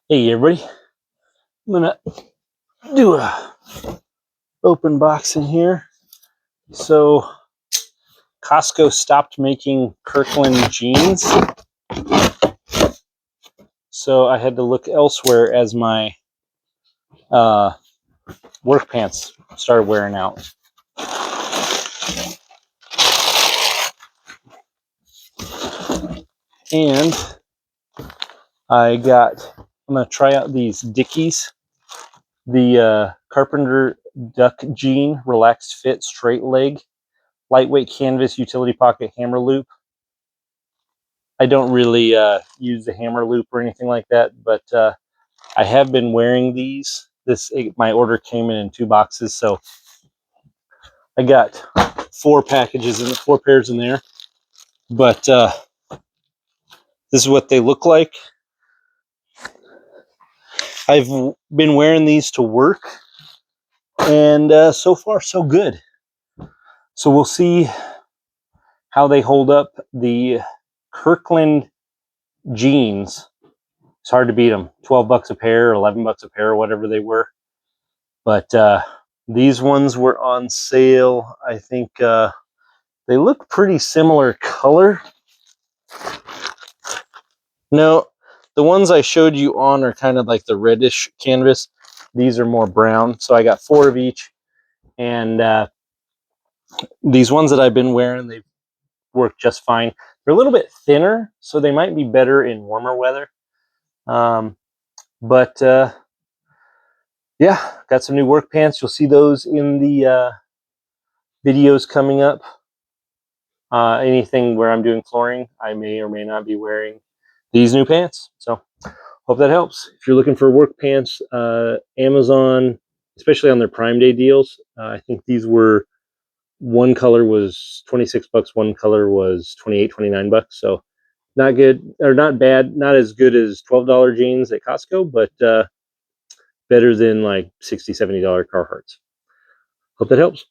Hey everybody, I'm gonna do a open box in here. So Costco stopped making Kirkland jeans, so I had to look elsewhere as my work pants started wearing out. And I'm gonna try out these Dickies, the Carpenter Duck Jean Relaxed Fit Straight Leg, Lightweight Canvas Utility Pocket Hammer Loop. I don't really use the hammer loop or anything like that, but I have been wearing these. My order came in 2 boxes, so I got 4 packages and 4 pairs in there. But this is what they look like. I've been wearing these to work, and so far so good. So we'll see how they hold up. The Kirkland jeans, it's hard to beat them. 12 bucks a pair, 11 bucks a pair, or whatever they were. But these ones were on sale. I think they look pretty similar color. No, the ones I showed you on are kind of like the reddish canvas. These are more brown. So I got 4 of each. And these ones that I've been wearing, they've worked just fine. They're a little bit thinner, so they might be better in warmer weather. But yeah, got some new work pants. You'll see those in the videos coming up. Anything where I'm doing flooring, I may or may not be wearing these new pants. So hope that helps. If you're looking for work pants, Amazon, especially on their Prime Day deals, I think these were, one color was 26 bucks, one color was 28, 29 bucks. So not good, or not bad, not as good as $12 jeans at Costco, but better than like $60, $70 Carhartts. Hope that helps.